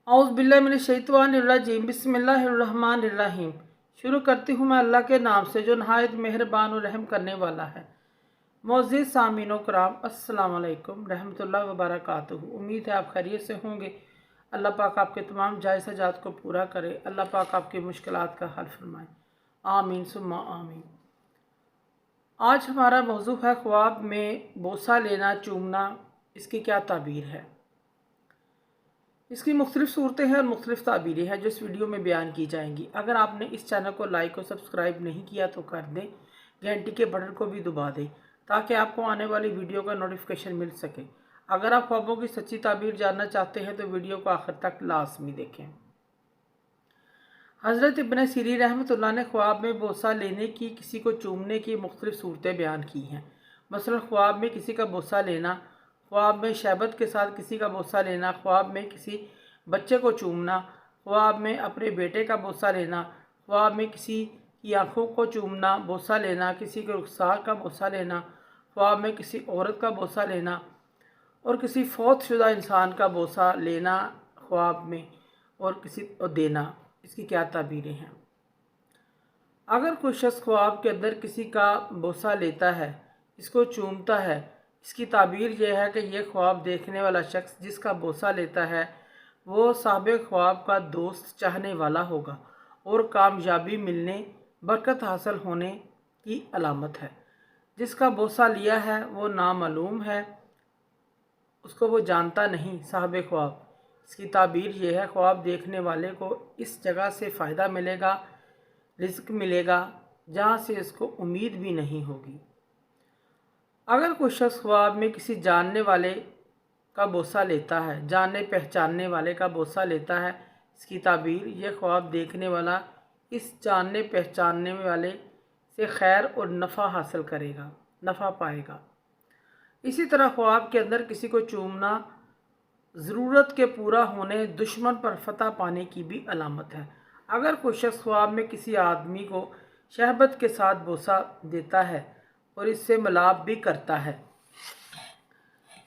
औज़ुबिल्लाहि बिस्मिल्लाहिर्रहमानिर्रहीम। शुरू करती हूँ मैं अल्लाह के नाम से जो नहायत मेहरबान और रहम करने वाला है। मोअज़्ज़िज़ सामीनो कराम, अस्सलाम वालेकुम रहमतुल्लाहि व बरकातुहू। उम्मीद है आप खैरियत से होंगे। अल्लाह पाक आपके तमाम जायज़ हाजात को पूरा करे। अल्लाह पाक आपकी मुश्किलात का हल फरमाए। आमीन सुम्मा आमीन। आज हमारा मौजू है ख्वाब में बोसा लेना, चूमना, इसकी क्या ताबीर है। इसकी मुख्तलिफ़ सूरतें हैं और मुख्तलिफ़ ताबीरें हैं जो इस वीडियो में बयान की जाएंगी। अगर आपने इस चैनल को लाइक और सब्सक्राइब नहीं किया तो कर दें, घंटी के बटन को भी दबा दें ताकि आपको आने वाली वीडियो का नोटिफिकेशन मिल सके। अगर आप ख्वाबों की सच्ची ताबीर जानना चाहते हैं तो वीडियो को आखिर तक लाजमी देखें। हज़रत इब्न सीरीन रहमतुल्लाह ने ख्वाब में बोसा लेने की, किसी को चूमने की मुख्तलिफ़ सूरतें बयान की हैं। मसलन ख्वाब में किसी का बोसा लेना, ख्वाब में शहबत के साथ किसी का बोसा लेना, ख्वाब में किसी बच्चे को चूमना, ख्वाब में अपने बेटे का बोसा लेना, ख्वाब में किसी की आँखों को चूमना, बोसा लेना, किसी के रुखसार का बोसा लेना, ख्वाब में किसी औरत का बोसा लेना और किसी फौत शुदा इंसान का बोसा लेना ख्वाब में और किसी को देना, इसकी क्या ताबीरें हैं। अगर कोई शख्स ख्वाब के अंदर किसी का बोसा लेता है, इसको चूमता है, इसकी ताबीर यह है कि यह ख्वाब देखने वाला शख्स जिसका बोसा लेता है वो साहिब ख्वाब का दोस्त चाहने वाला होगा और कामयाबी मिलने, बरकत हासिल होने की अलामत है। जिसका बोसा लिया है वो नामालूम है, उसको वो जानता नहीं साहिब ख्वाब। इसकी ताबीर यह है ख्वाब देखने वाले को इस जगह से फ़ायदा मिलेगा, रिज़्क मिलेगा जहाँ से इसको उम्मीद भी नहीं होगी। अगर कोई शख्स ख्वाब में किसी जानने वाले का बोसा लेता है, जानने पहचानने वाले का बोसा लेता है, इसकी ताबीर यह ख्वाब देखने वाला इस जानने पहचानने वाले से खैर और नफ़ा हासिल करेगा, नफ़ा पाएगा। इसी तरह ख्वाब के अंदर किसी को चूमना ज़रूरत के पूरा होने, दुश्मन पर फतह पाने की भी अलामत है। अगर कोई शख्स ख्वाब में किसी आदमी को शहबत के साथ बोसा देता है और इससे मिलाप भी करता है,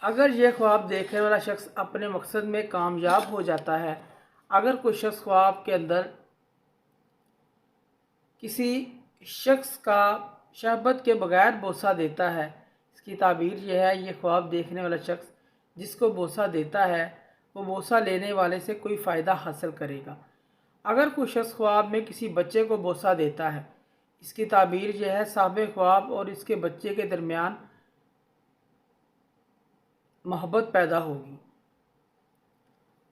अगर यह ख्वाब देखने वाला शख्स अपने मकसद में कामयाब हो जाता है, अगर कोई शख्स ख्वाब के अंदर किसी शख्स का शहबत के बगैर बोसा देता है, इसकी ताबीर यह है यह ख्वाब देखने वाला शख्स जिसको बोसा देता है वो बोसा लेने वाले से कोई फ़ायदा हासिल करेगा। अगर कोई शख्स ख्वाब में किसी बच्चे को बोसा देता है, इसकी ताबीर यह है साहिब ख्वाब और इसके बच्चे के दरमियान मोहब्बत पैदा होगी।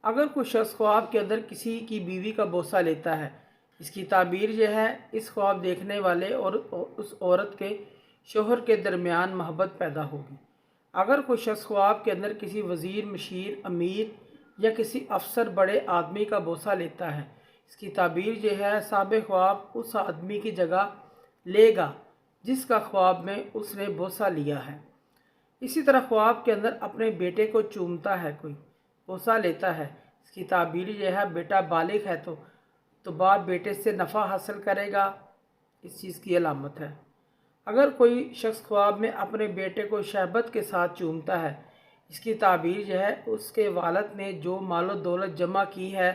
अगर कोई शख्स ख्वाब के अंदर किसी की बीवी का बोसा लेता है, इसकी ताबीर यह है इस ख्वाब देखने वाले और उस औरत के शोहर के दरमियान मोहब्बत पैदा होगी। अगर कोई शख्स ख्वाब के अंदर किसी वज़ीर, मशीर, अमीर या किसी अफसर, बड़े आदमी का बोसा लेता है, इसकी ताबीर यह है साहिब ख्वाब उस आदमी की जगह लेगा जिसका ख्वाब में उसने बोसा लिया है। इसी तरह ख्वाब के अंदर अपने बेटे को चूमता है, कोई बोसा लेता है, इसकी ताबीर यह है बेटा बालिग है तो बाप बेटे से नफ़ा हासिल करेगा, इस चीज़ की अलामत है। अगर कोई शख्स ख्वाब में अपने बेटे को शहबत के साथ चूमता है, इसकी ताबीर यह है उसके वालिद ने जो मालो दौलत जमा की है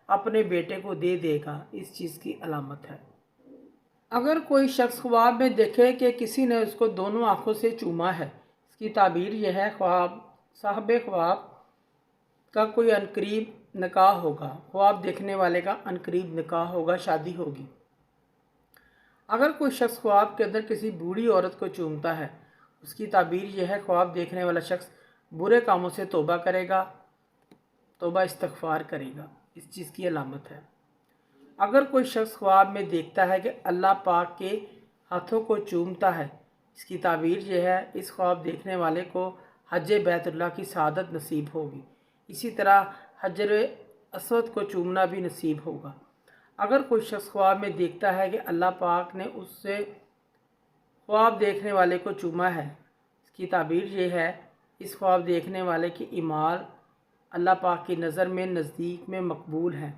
अपने बेटे को दे देगा, इस चीज़ की अलामत है। अगर कोई शख्स ख्वाब में देखे कि किसी ने उसको दोनों आँखों से चूमा है, इसकी ताबीर यह है ख्वाब साहिब ख्वाब का कोई अनकरीब निकाह होगा, ख्वाब देखने वाले का अनकरीब निकाह होगा, शादी होगी। अगर कोई शख्स ख्वाब के अंदर किसी बूढ़ी औरत को चूमता है, उसकी ताबीर यह है ख्वाब देखने वाला शख्स बुरे कामों से तौबा करेगा, तौबा इस्तग़फ़ार करेगा, इस चीज़ की अलामत है। अगर कोई शख्स ख्वाब में देखता है कि अल्लाह पाक के हाथों को चूमता है, इसकी ताबीर यह है इस ख्वाब देखने वाले को हज बैतुल्लाह की सआदत नसीब होगी। इसी तरह हजर अस्वद को चूमना भी नसीब होगा। अगर कोई शख्स ख्वाब में देखता है कि अल्लाह पाक ने उससे ख्वाब देखने वाले को चूमा है, इसकी ताबीर यह है इस ख्वाब देखने वाले की इमाल अल्लाह पाक की नज़र में नज़दीक में मकबूल है,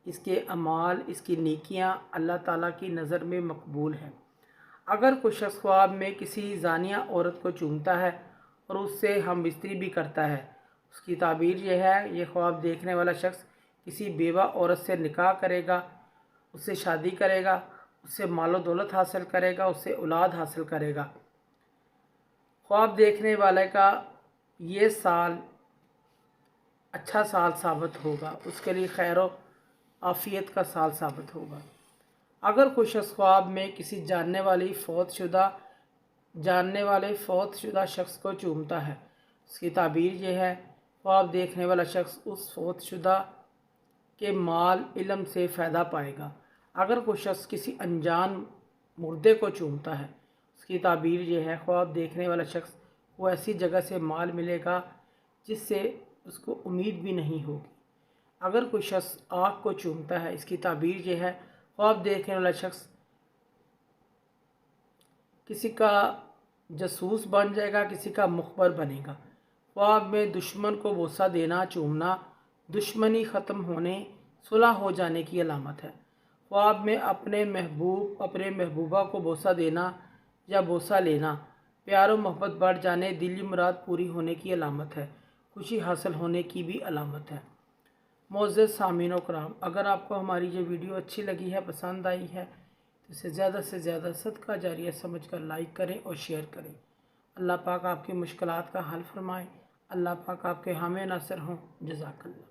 इसके अमाल, इसकी नेकियां अल्लाह ताला की नज़र में मकबूल है। अगर कोई शख्स ख्वाब में किसी जानिया औरत को चूमता है और उससे हम बिस्तरी भी करता है, उसकी ताबीर यह है यह ख्वाब देखने वाला शख्स کسی بیوہ عورت سے نکاح کرے گا، اس سے شادی کرے گا، اس سے مال و دولت حاصل کرے گا، اس سے اولاد حاصل کرے گا۔ خواب دیکھنے والے کا یہ سال اچھا سال ثابت ہوگا، اس کے لیے خیر و عافیت کا سال ثابت ہوگا۔ اگر کوئی شخص خواب میں کسی جاننے والے فوت شدہ شخص کو چومتا ہے، اس کی تعبیر یہ ہے: خواب دیکھنے والا شخص اس فوت شدہ کے مال علم سے فائدہ پائے گا۔ اگر کوئی شخص کسی انجان مردے کو چومتا ہے، اس کی تعبیر یہ ہے: خواب دیکھنے والا شخص کو ایسی جگہ سے مال ملے گا جس سے اس کو امید بھی نہیں ہوگی۔ اگر کوئی شخص آنکھ کو چومتا ہے، اس کی تعبیر یہ ہے: خواب دیکھنے والا شخص کسی کا جاسوس بن جائے گا، کسی کا مخبر بنے گا۔ خواب میں دشمن کو بوسہ دینا، چومنا دشمنی ختم ہونے، صلح ہو جانے کی علامت ہے۔ خواب میں اپنے محبوبہ کو بوسہ دینا یا بوسہ لینا پیار و محبت بڑھ جانے، دلی مراد پوری ہونے کی علامت ہے، خوشی حاصل ہونے کی بھی علامت ہے۔ معزز سامعین و کرام، اگر آپ کو ہماری یہ ویڈیو اچھی لگی ہے، پسند آئی ہے، تو اسے زیادہ سے زیادہ صدقہ جاریہ سمجھ کر لائک کریں اور شیئر کریں۔ اللہ پاک آپ کی مشکلات کا حل فرمائے۔ اللہ پاک آپ کے حامی ناصر ہوں۔ جزاک اللہ۔